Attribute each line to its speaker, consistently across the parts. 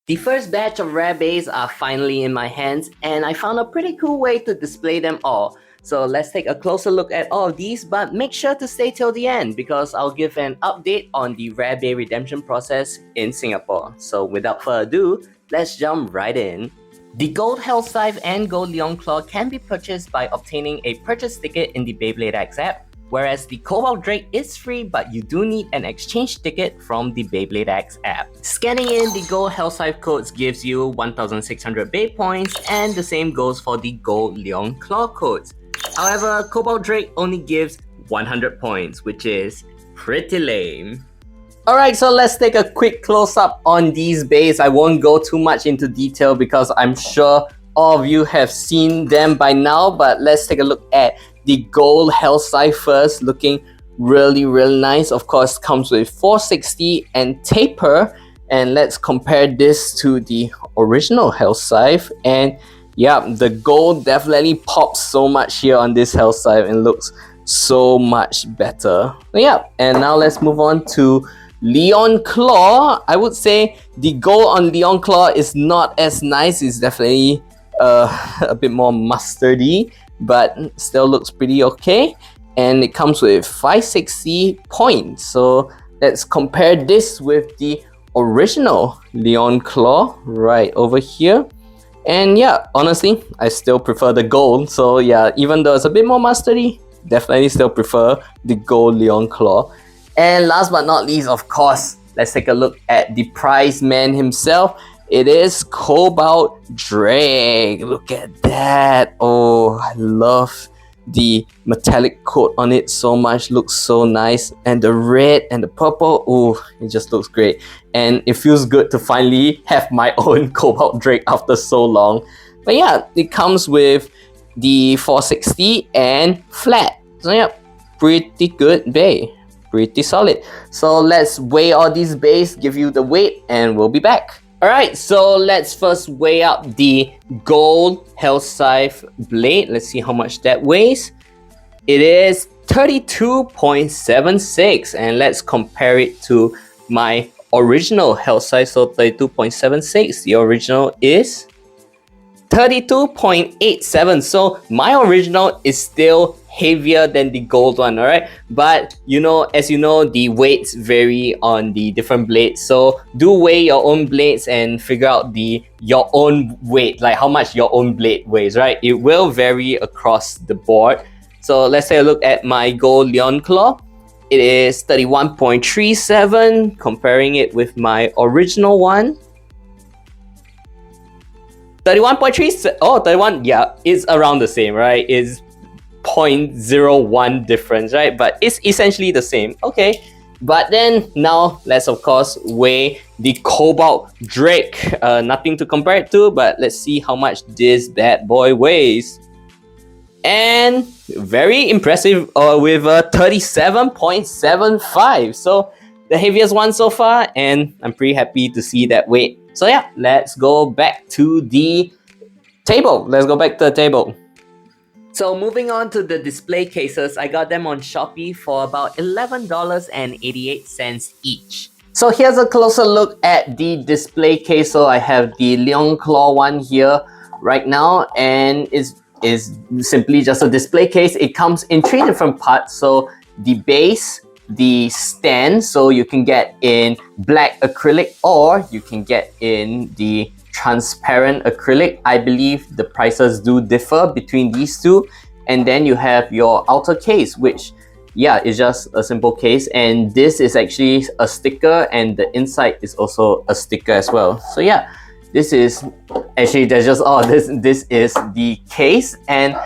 Speaker 1: The first batch of rare bays are finally in my hands, and I found a pretty cool way to display them all. So let's take a closer look at all of these, but make sure to stay till the end because I'll give an update on the rare bay redemption process in Singapore. So without further ado, let's jump right in. The Gold Hellscythe and Gold Leon Claw can be purchased by obtaining a purchase ticket in the Beyblade X app, whereas the Cobalt Drake is free, but you do need an exchange ticket from the Beyblade X app. Scanning in the Gold Hellscythe codes gives you 1,600 BeyPoints, and the same goes for the Gold Leon Claw codes. However, Cobalt Drake only gives 100 points, which is pretty lame. Alright, so let's take a quick close-up on these bays. I won't go too much into detail because I'm sure all of you have seen them by now, but let's take a look at the Gold Hellscythe first, looking really nice. Of course, comes with 460 and taper, and let's compare this to the original Hellscythe. And yeah, the gold definitely pops so much here on this Hellscythe and looks so much better. Yeah, and now let's move on to Leon Claw. I would say the gold on Leon Claw is not as nice. It's definitely a bit more mustardy, but still looks pretty okay. And it comes with 560 points. So let's compare this with the original Leon Claw right over here. And yeah, honestly, I still prefer the gold. So yeah, even though it's a bit more mustardy, definitely still prefer the gold Leon Claw. And last but not least, of course, let's take a look at the prize man himself. It is Cobalt Drake. Look at that. Oh, I love the metallic coat on it so much. Looks so nice. And the red and the purple, oh, it just looks great. And it feels good to finally have my own Cobalt Drake after so long. But yeah, it comes with the 460 and flat. So yeah, pretty good bay. Pretty solid. So let's weigh all these bays, give you the weight, and we'll be back. Alright, so let's first weigh up the Gold Hellscythe blade. Let's see how much that weighs. It is 32.76, and let's compare it to my original Hellscythe. So 32.76, the original is 32.87. So my original is still heavier than the gold one, alright? But you know, as you know, the weights vary on the different blades. So do weigh your own blades and figure out your own weight, like how much your own blade weighs, right? It will vary across the board. So let's take a look at my Gold Leon Claw. It is 31.37, comparing it with my original one. 31.3, oh, 31, yeah, it's around the same, right? It's 0.01 difference, right? But it's essentially the same. Okay, but then now let's of course weigh the Cobalt Drake. Nothing to compare it to, but let's see how much this bad boy weighs. And very impressive with a 37.75. So the heaviest one so far, and I'm pretty happy to see that weight. So yeah, let's go back to the table. So moving on to the display cases, I got them on Shopee for about $11.88 each. So here's a closer look at the display case. So I have the Leon Claw one here right now, and it's simply just a display case. It comes in 3 different parts. So the base, the stand, so you can get in black acrylic or you can get in the transparent acrylic. I believe the prices do differ between these two. And then you have your outer case, which yeah, is just a simple case, and this is actually a sticker, and the inside is also a sticker as well. So yeah, this is actually, there's just, oh, this is the case. And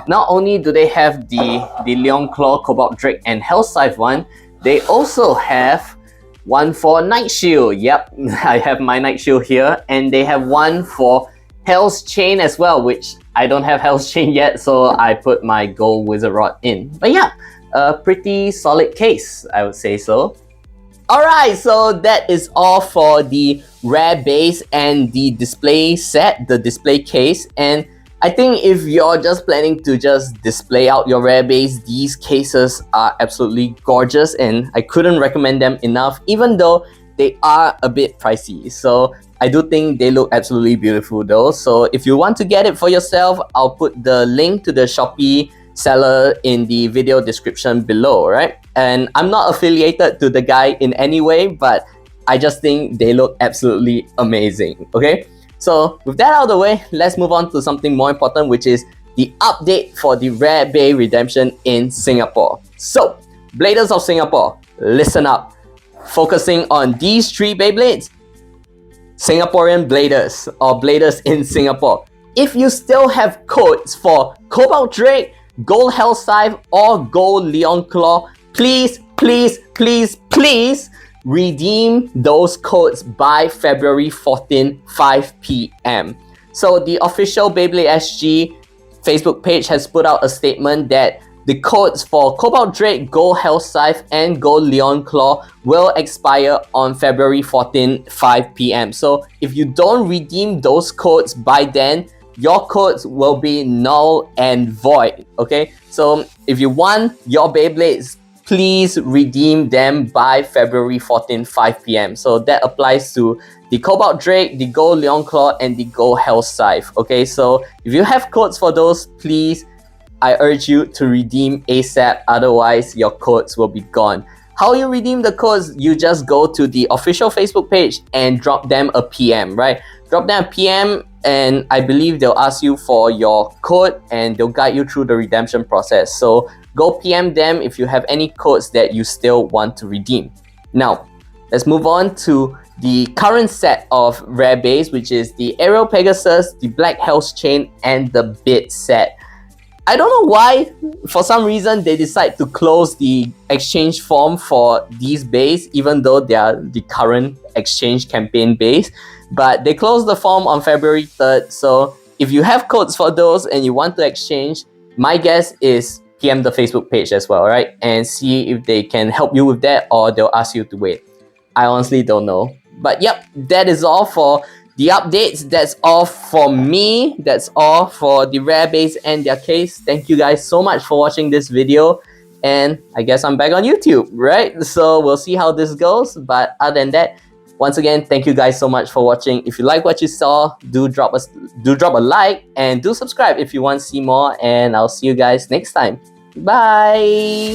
Speaker 1: not only do they have the Leon Claw, Cobalt Drake and Hellscythe one, they also have one for Night Shield. Yep, I have my Night Shield here, and they have one for Hell's Chain as well, which I don't have Hell's Chain yet, so I put my Gold Wizard Rod in. But yeah, a pretty solid case, I would say so. Alright, so that is all for the rare base and the display set, the display case. And I think if you're just planning to just display out your rare base, these cases are absolutely gorgeous, and I couldn't recommend them enough, even though they are a bit pricey. So I do think they look absolutely beautiful though. So if you want to get it for yourself, I'll put the link to the Shopee seller in the video description below, right? And I'm not affiliated to the guy in any way, but I just think they look absolutely amazing, okay? So with that out of the way, let's move on to something more important, which is the update for the Rare Bay redemption in Singapore. So, Bladers of Singapore, listen up. Focusing on these 3 Beyblades, Singaporean Bladers or Bladers in Singapore. If you still have codes for Cobalt Drake, Gold Hell Scythe, or Gold Leon Claw, please redeem those codes by February 14, 5 p.m. So the official Beyblade SG Facebook page has put out a statement that the codes for Cobalt Drake, Gold Hell Scythe, and Gold Leon Claw will expire on February 14, 5 p.m. So if you don't redeem those codes by then, your codes will be null and void, okay? So if you want your Beyblades, please redeem them by February 14, 5 p.m. So that applies to the Cobalt Drake, the Gold Leon Claw, and the Gold Hell Scythe, okay? So if you have codes for those, please, I urge you to redeem ASAP, otherwise your codes will be gone. How you redeem the codes? You just go to the official Facebook page and drop them a PM, right? Drop them a PM and I believe they'll ask you for your code and they'll guide you through the redemption process. So go PM them if you have any codes that you still want to redeem. Now, let's move on to the current set of Rare Bays, which is the Aerial Pegasus, the Black Hell's Chain, and the Bit set. I don't know why, for some reason, they decide to close the exchange form for these bays, even though they are the current exchange campaign bays. But they closed the form on February 3rd, so if you have codes for those and you want to exchange, my guess is PM the Facebook page as well, right? And see if they can help you with that or they'll ask you to wait. I honestly don't know. But yep, that is all for the updates. That's all for me. That's all for the Rare Bays and their case. Thank you guys so much for watching this video. And I guess I'm back on YouTube, right? So we'll see how this goes. But other than that, once again, thank you guys so much for watching. If you like what you saw, do drop a like and do subscribe if you want to see more. And I'll see you guys next time. Bye!